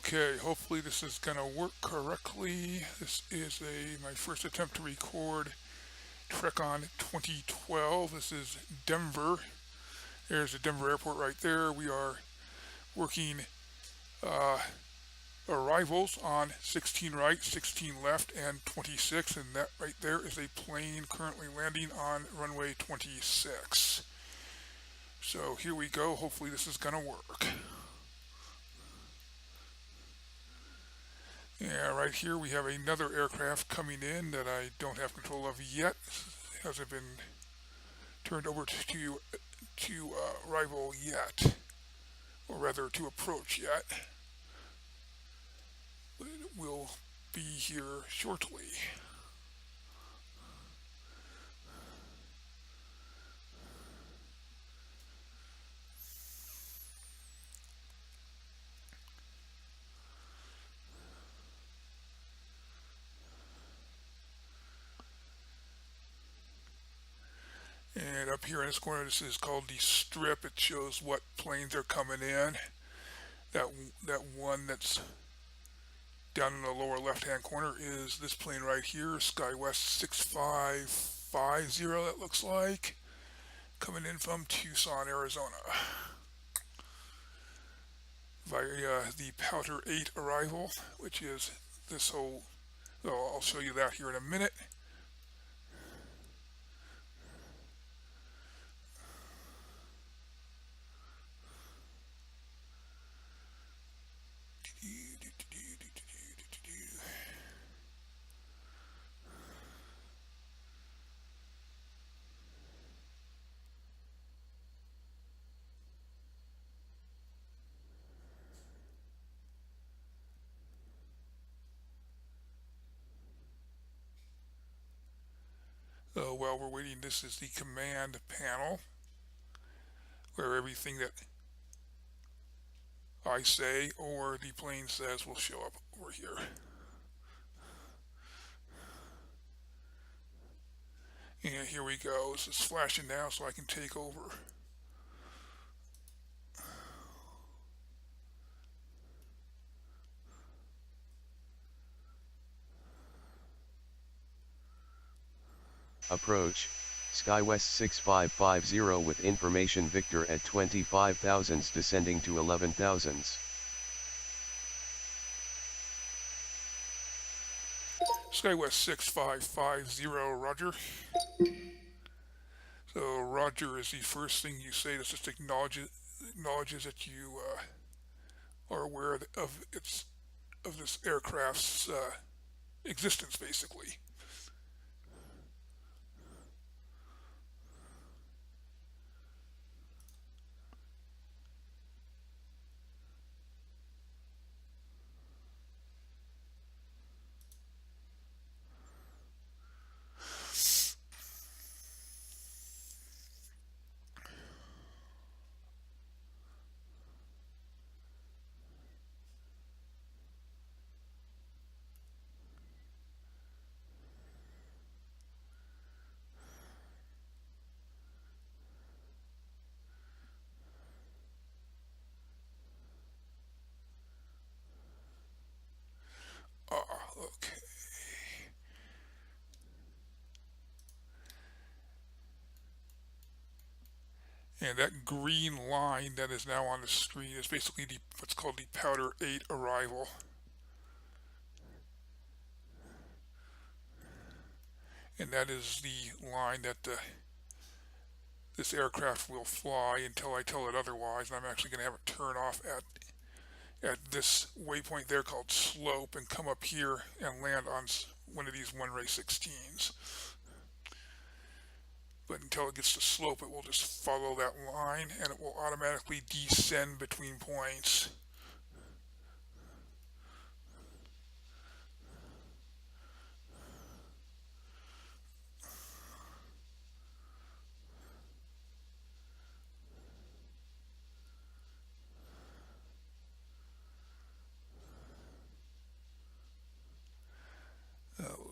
Okay, hopefully this is gonna work correctly. This is my first attempt to record Tracon 2012. This is Denver. There's the Denver airport right there. We are working uh, arrivals on 16 right, 16 left, and 26, and that right there is a plane currently landing on runway 26. So here we go. Hopefully this is gonna work. Yeah, right here we have another aircraft coming in that I don't have control of yet. It hasn't been turned over to arrival yet, or rather to approach yet. But it will be here shortly. And up here in this corner, this is called the strip. It shows what planes are coming in. That one that's down in the lower left-hand corner is this plane right here, SkyWest 6550. That looks like coming in from Tucson, Arizona, via the Powder 8 arrival, which is this whole. Well, I'll show you that here in a minute. While we're waiting, this is the command panel where everything that I say or the plane says will show up over here. And here we go. This is flashing now so I can take over. Approach, SkyWest 6550 with information Victor at 25,000s descending to 11,000s. SkyWest 6550, Roger. So Roger is the first thing you say. This just acknowledges that you are aware of this aircraft's existence, basically. Okay. And that green line that is now on the screen is basically what's called the Powder 8 arrival. And that is the line that this aircraft will fly until I tell it otherwise. And I'm actually going to have it turn off at this waypoint there called slope and come up here and land on one of these one-way 16s. But until it gets to slope, it will just follow that line and it will automatically descend between points.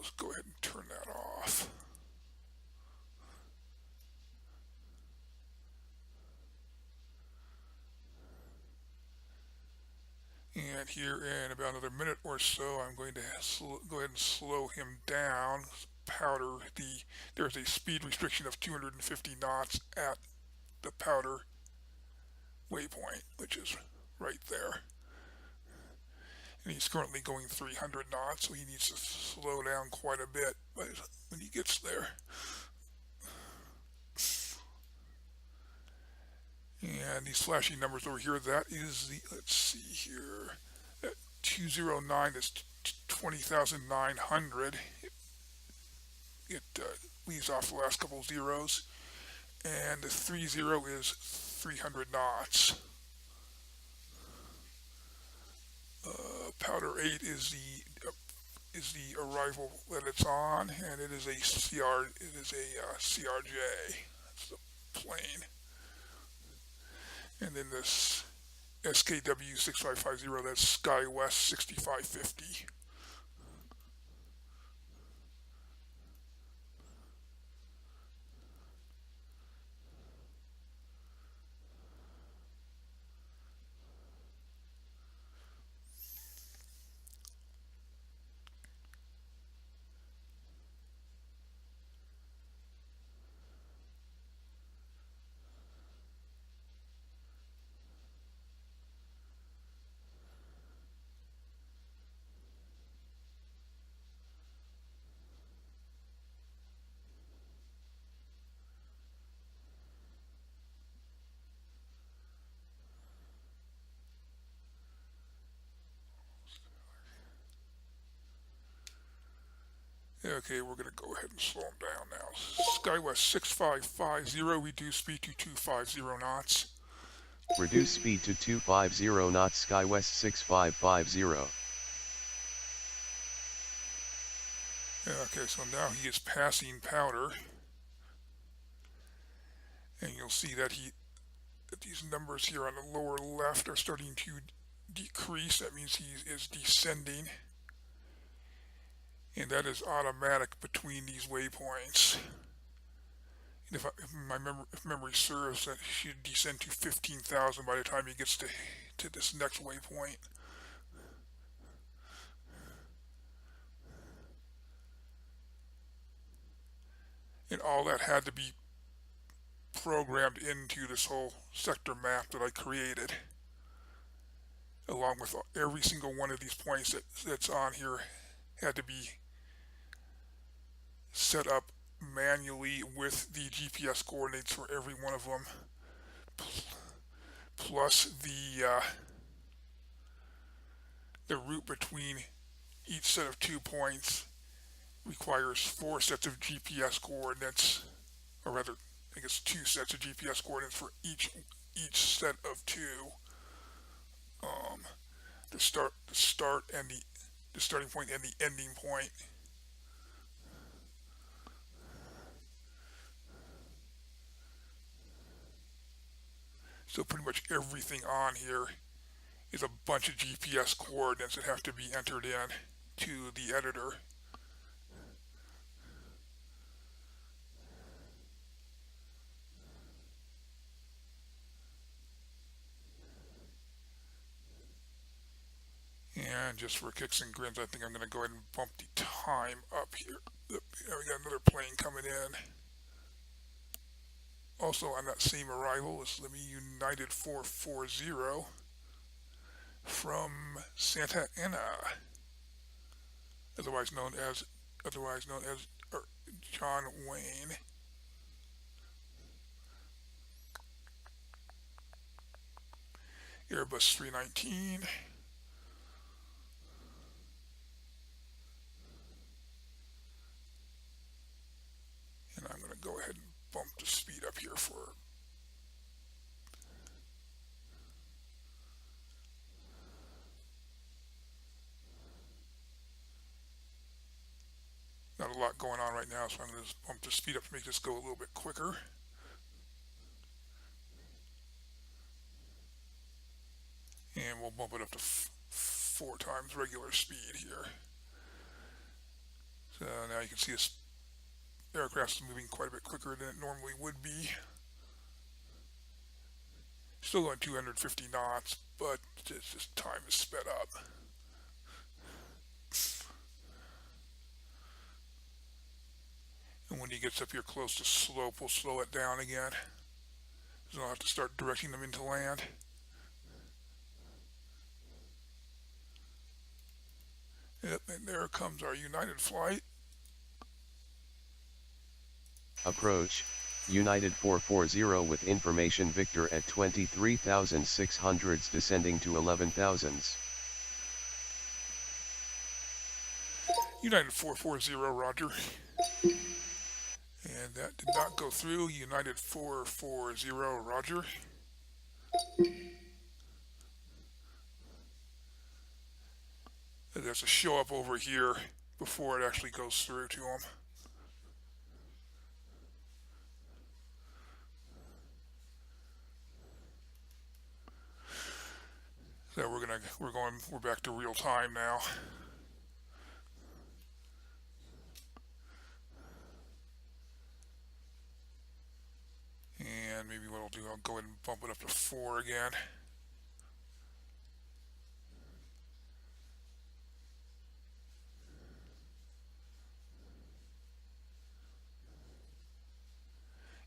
Let's go ahead and turn that off. And And here in about another minute or so, I'm going to go ahead and slow him down. Powder, there's a speed restriction of 250 knots at the powder waypoint, which is right there. And he's currently going 300 knots, so he needs to slow down quite a bit. But when he gets there, and these flashing numbers over here, that is the, let's see here, that 209 is 20,900. It leaves off the last couple zeros, and the 30 is 300 knots. Powder 8 is the arrival that it's on, and it is a CRJ. That's the plane. And then this SKW 6550, that's SkyWest 6550. Okay, we're going to go ahead and slow them down now. SkyWest 6550, reduce speed to 250 knots. Reduce speed to 250 knots, SkyWest 6550. Okay, so now he is passing powder. And you'll see that these numbers here on the lower left are starting to decrease. That means he is descending. And that is automatic between these waypoints. And if memory serves, that he should descend to 15,000 by the time he gets to this next waypoint. And all that had to be programmed into this whole sector map that I created, along with every single one of these points that's on here had to be set up manually with the GPS coordinates for every one of them, plus the route between each set of 2 points requires 4 sets of GPS coordinates, or rather, I guess 2 sets of GPS coordinates for each set of 2. The starting point and the ending point. So pretty much everything on here is a bunch of GPS coordinates that have to be entered in to the editor. And just for kicks and grins, I think I'm going to go ahead and bump the time up here. We got another plane coming in. Also on that same arrival is the United 440 from Santa Ana, otherwise known as John Wayne. Airbus 319. And I'm going to go ahead and bump the speed up here for not a lot going on right now, so I'm going to just bump the speed up to make this go a little bit quicker. And we'll bump it up to 4 times regular speed here. So now you can see this aircraft is moving quite a bit quicker than it normally would be. Still going 250 knots, but it's just time is sped up. And when he gets up here close to slope, we'll slow it down again. So I'll have to start directing them into land. Yep, and there comes our United flight. Approach, United 440 with information Victor at 23,600s descending to 11,000s. United 440, roger. And that did not go through. United 440, roger. It has to show up over here before it actually goes through to them. So we're back to real time now. And maybe what I'll do, I'll go ahead and bump it up to 4 again.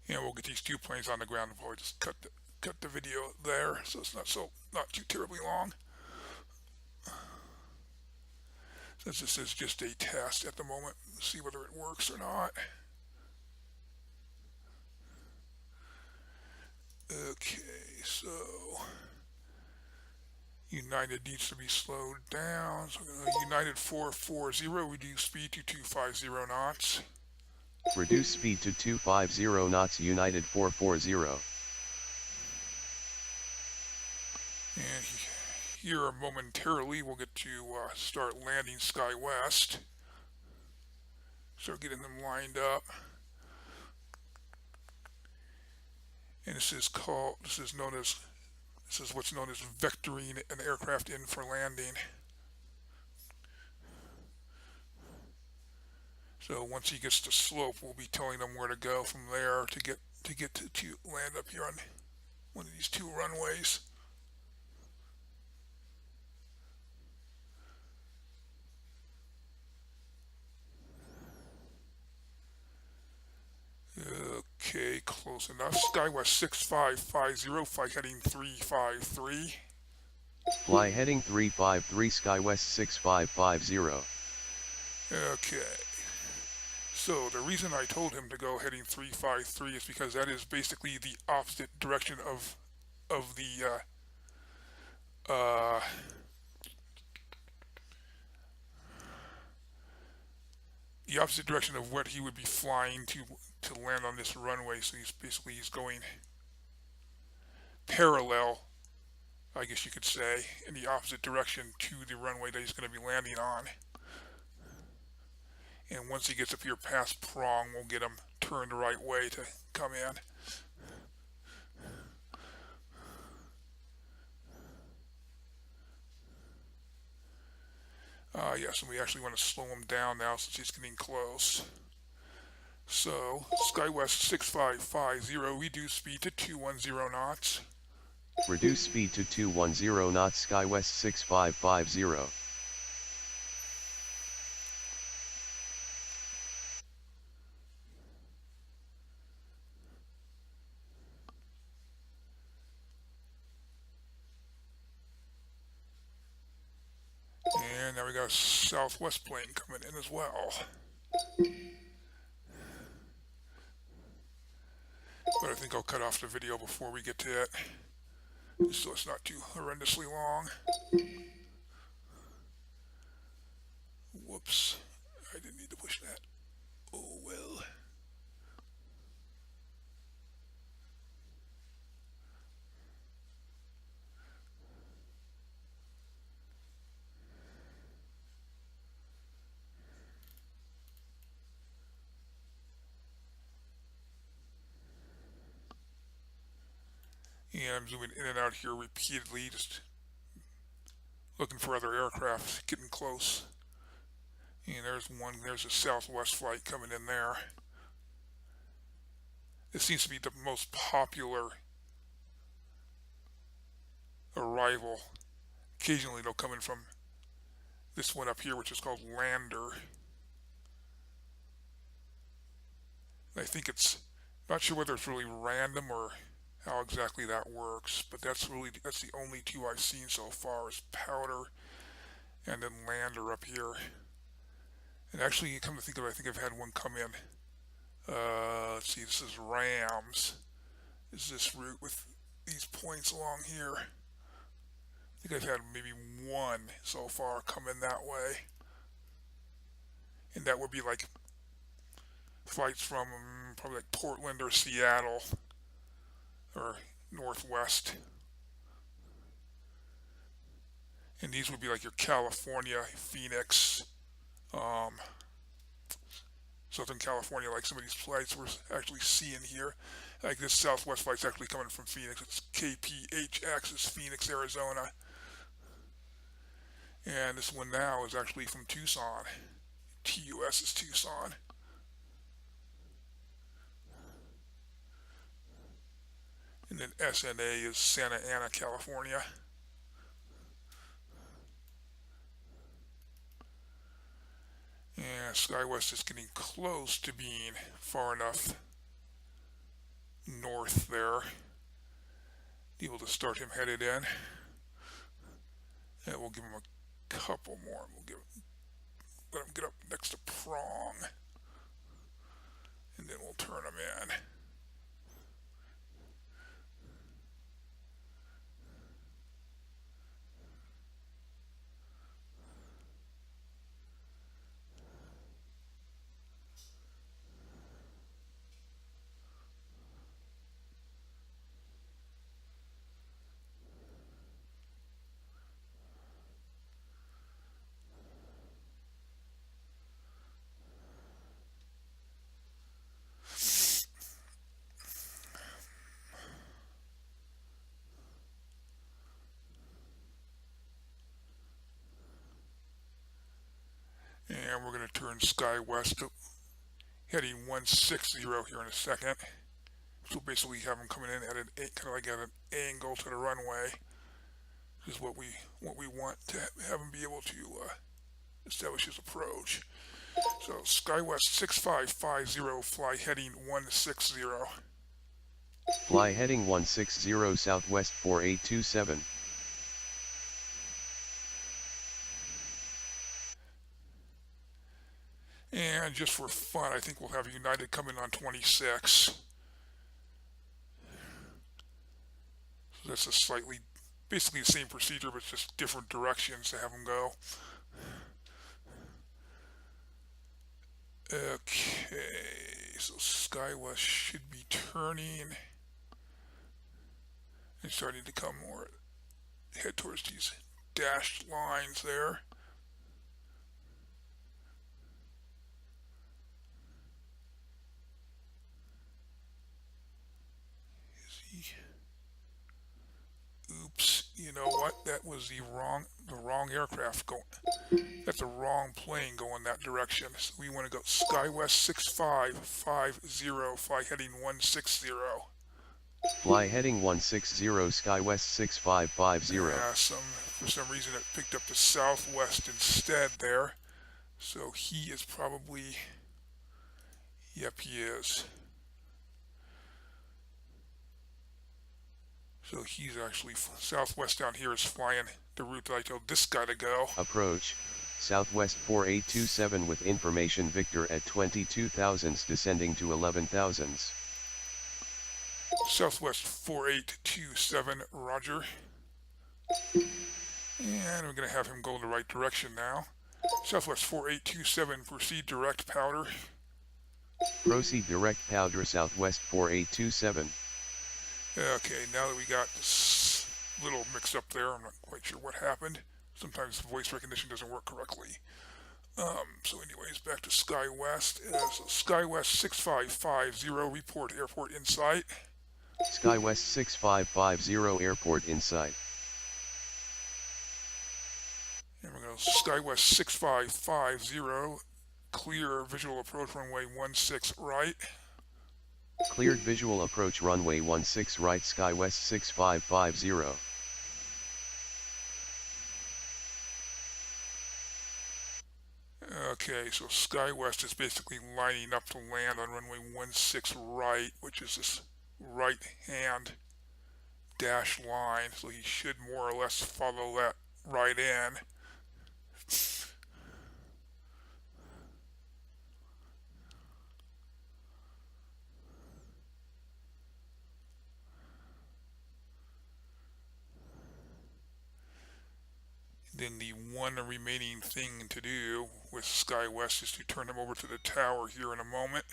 And we'll get these two planes on the ground and probably just cut the video there, so it's not too terribly long. Since this is just a test at the moment, see whether it works or not. Okay, so United needs to be slowed down. So United 440, reduce speed to 250 knots. Reduce speed to 250 knots United 440. And here momentarily we'll get to start landing SkyWest. Start getting them lined up. And this is what's known as vectoring an aircraft in for landing. So once he gets to slope, we'll be telling them where to go from there to get to land up here on one of these two runways. Okay, close enough. SkyWest 6550, flight heading 353. Fly heading 353 SkyWest 6550. Okay. So the reason I told him to go heading 353 is because that is basically the opposite direction of the opposite direction of what he would be flying to land on this runway. So he's going parallel, I guess you could say, in the opposite direction to the runway that he's going to be landing on. And once he gets up here past Prong, we'll get him turned the right way to come in. Yes, and we actually want to slow him down now since he's getting close. So, SkyWest 6550, reduce speed to 210 knots. Reduce speed to 210 knots SkyWest 6550. And now we got a Southwest plane coming in as well. But I think I'll cut off the video before we get to it, so it's not too horrendously long. Whoops, I didn't need to push that. Oh well. And I'm zooming in and out here repeatedly, just looking for other aircraft getting close. And there's a Southwest flight coming in there. This seems to be the most popular arrival. Occasionally they'll come in from this one up here, which is called lander. And I think it's, not sure whether it's really random or how exactly that works, but that's the only two I've seen so far is powder and then lander up here. And actually, come to think of it, I think I've had one come in. Let's see, this is Rams. Is this route with these points along here? I think I've had maybe one so far come in that way. And that would be like flights from probably like Portland or Seattle or Northwest. And these would be like your California, Phoenix, Southern California, like some of these flights we're actually seeing here. Like this Southwest flight's actually coming from Phoenix. It's KPHX, is Phoenix, Arizona. And this one now is actually from Tucson. TUS is Tucson. And then SNA is Santa Ana, California. And SkyWest is getting close to being far enough north there. Able to start him headed in. And we'll give him a couple more. Let him get up next to prong. And then we'll turn him in. And we're going to turn SkyWest to heading 160 here in a second. So basically have them coming in at an kind of like at an angle to the runway. This is what we want to have him be able to establish his approach. So SkyWest 6550, fly heading 160. Fly heading 160 Southwest 4827. And just for fun, I think we'll have United come in on 26. So that's a slightly, basically the same procedure, but just different directions to have them go. Okay, so SkyWest should be turning and starting to come more, head towards these dashed lines there. Oops, you know what? That was the wrong aircraft going. That's the wrong plane going that direction. So we want to go SkyWest 6550, fly heading 160. Fly heading 160 SkyWest 6550. Yeah, for some reason it picked up the Southwest instead there. So he is probably, yep, he is. So he's actually, Southwest down here is flying the route that I told this guy to go. Approach, Southwest 4827 with information Victor at 22 thousandths descending to 11 thousandths. Southwest 4827, roger. And we're going to have him go in the right direction now. Southwest 4827, proceed direct powder. Proceed direct powder Southwest 4827. Okay, now that we got this little mix up there, I'm not quite sure what happened. Sometimes voice recognition doesn't work correctly. So anyways, back to SkyWest. So SkyWest 6550, report airport in sight. SkyWest 6550, airport in sight. And we're going to SkyWest 6550, clear visual approach runway 16 right. Cleared visual approach runway 16 right SkyWest 6550. Okay, so SkyWest is basically lining up to land on runway 16 right, which is this right hand dash line, so he should more or less follow that right in. Then the one remaining thing to do with SkyWest is to turn him over to the tower here in a moment.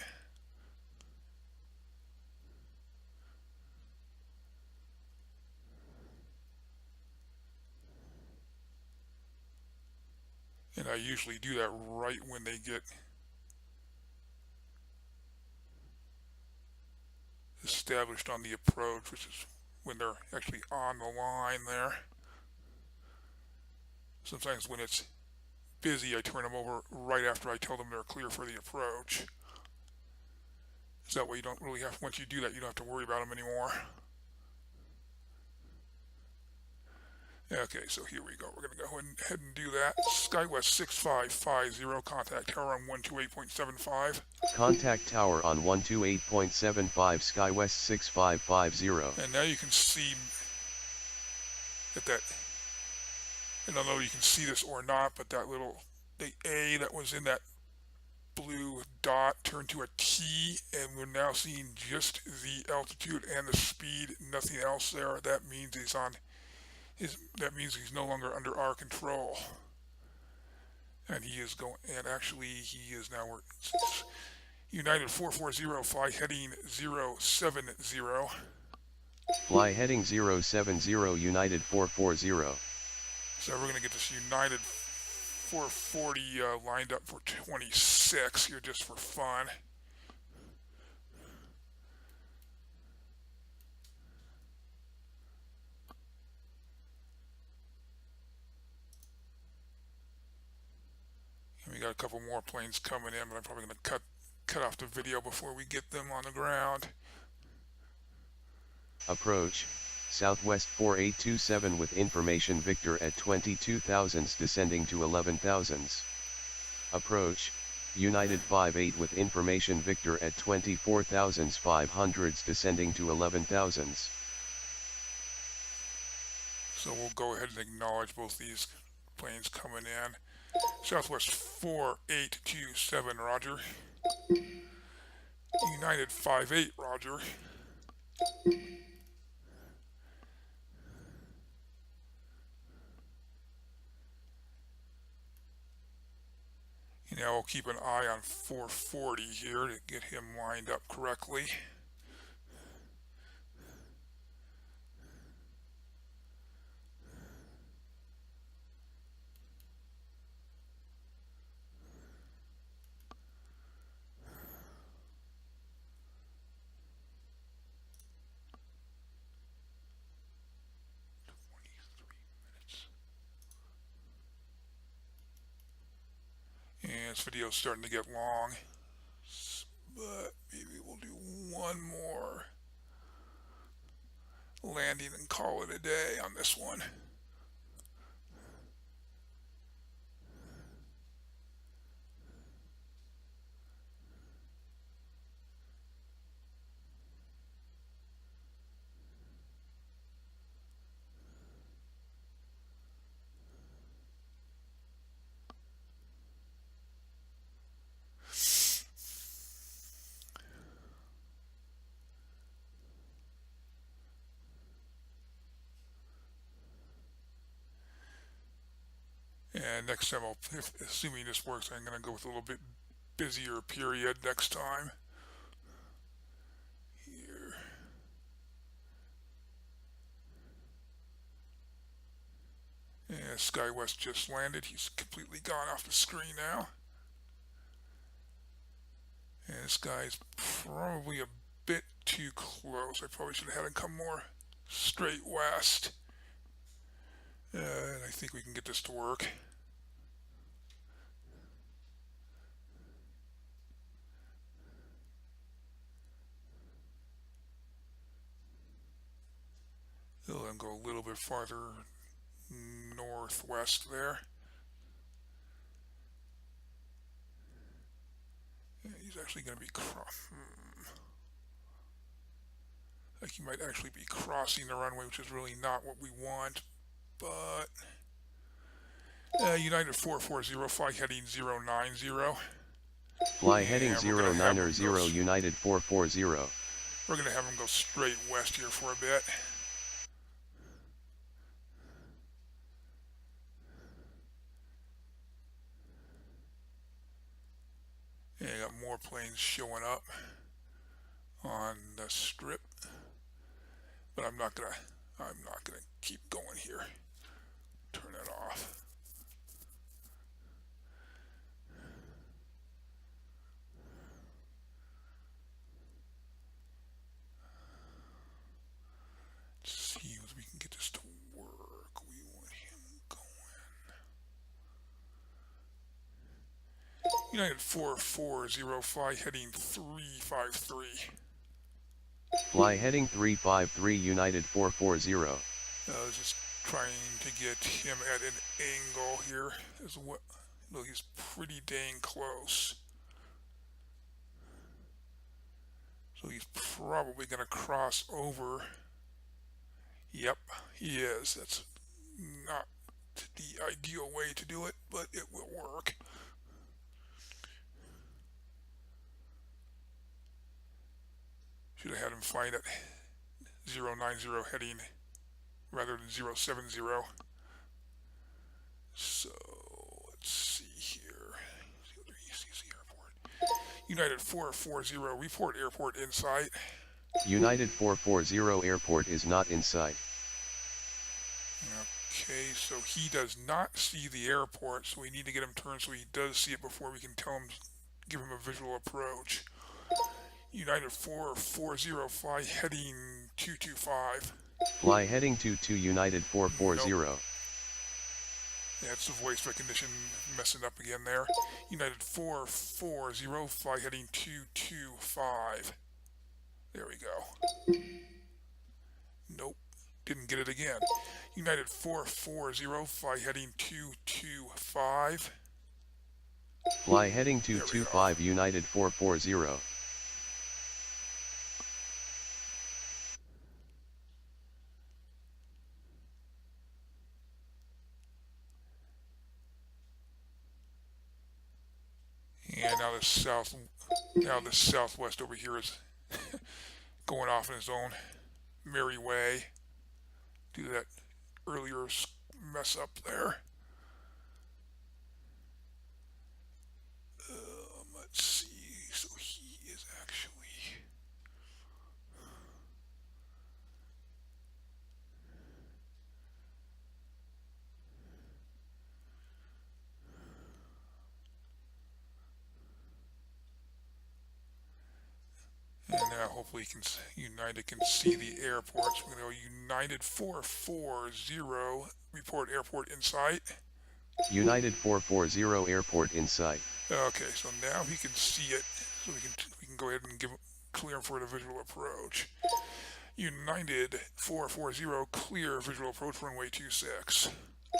And I usually do that right when they get established on the approach, which is when they're actually on the line there. Sometimes when it's busy, I turn them over right after I tell them they're clear for the approach. So that way you don't really have, once you do that, you don't have to worry about them anymore. Okay, so here we go. We're going to go ahead and do that. SkyWest 6550, contact tower on 128.75. Contact tower on 128.75 SkyWest 6550. And now you can see that, I don't know if you can see this or not, but that little, the A that was in that blue dot turned to a T, and we're now seeing just the altitude and the speed, nothing else there. That means he's no longer under our control. And he is going, and actually he is now, United 440, fly heading 070. Fly heading 070 United 440. So we're going to get this United 440 lined up for 26 here just for fun. And we got a couple more planes coming in, but I'm probably going to cut off the video before we get them on the ground. Approach, Southwest 4827 with information Victor at 22,000s descending to 11,000s. Approach, United 58 with information Victor at 24,500s descending to 11,000s. So we'll go ahead and acknowledge both these planes coming in. Southwest 4827, roger. United 58, roger. Now we'll keep an eye on 440 here to get him lined up correctly. And this video is starting to get long, but maybe we'll do one more landing and call it a day on this one. And next time, assuming this works, I'm going to go with a little bit busier period next time. Here. And SkyWest just landed. He's completely gone off the screen now. And this guy's probably a bit too close. I probably should have had him come more straight west. And I think we can get this to work. He'll then go a little bit farther northwest there. actually going to be like he might actually be crossing the runway, which is really not what we want. But United 440, fly heading 090. Fly heading 090 United 440. We're going to have him go straight west here for a bit. And I got more planes showing up on the strip, but I'm not gonna keep going here. Turn it off. Let's see if we can get this to work. We want him going. United 440, fly heading 353. Fly heading 353 United 440. Just trying to get him at an angle here as well. Look, he's pretty dang close. So he's probably going to cross over. Yep, he is. That's not the ideal way to do it, but it will work. Should have had him flying at 090 heading rather than 070. So let's see here. ECC airport. United 440, report airport in sight. United 440 airport is not in sight. Okay, so he does not see the airport, so we need to get him turned so he does see it before we can tell him, give him a visual approach. United 440, fly heading 225. Fly heading 22 United 440. Nope. That's the voice recognition messing up again there. United 440, fly heading 225. There we go. Nope, didn't get it again. United 440, fly heading 225. Fly heading 225 United 440. And now the southwest over here is going off in its own merry way. Do that earlier mess up there. Let's see. So he is actually. And now hopefully United can see the airport. So we're going to go United 440, report airport in sight. United 440 airport in sight. Okay, so now he can see it. So we can go ahead and clear him for the visual approach. United 440, clear visual approach runway 26.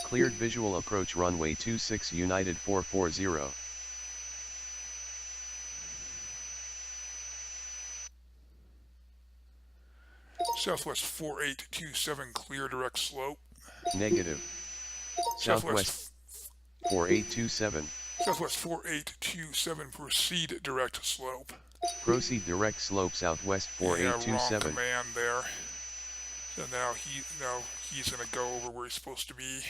Cleared visual approach runway 26 United 440. Southwest 4827, clear direct slope. Negative. Southwest 4827. Southwest 4827, proceed direct slope. Proceed direct slope Southwest 4827. Wrong command there. So now he's going to go over where he's supposed to be.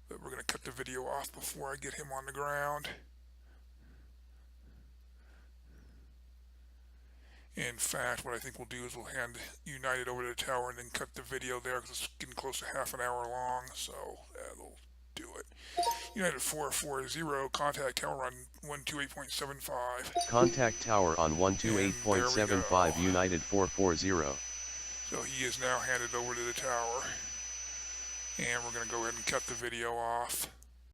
But we're going to cut the video off before I get him on the ground. In fact, what I think we'll do is we'll hand United over to the tower and then cut the video there because it's getting close to half an hour long, so that'll do it. United 440, contact tower on 128.75. Contact tower on 128.75 United 440. So he is now handed over to the tower. And we're going to go ahead and cut the video off.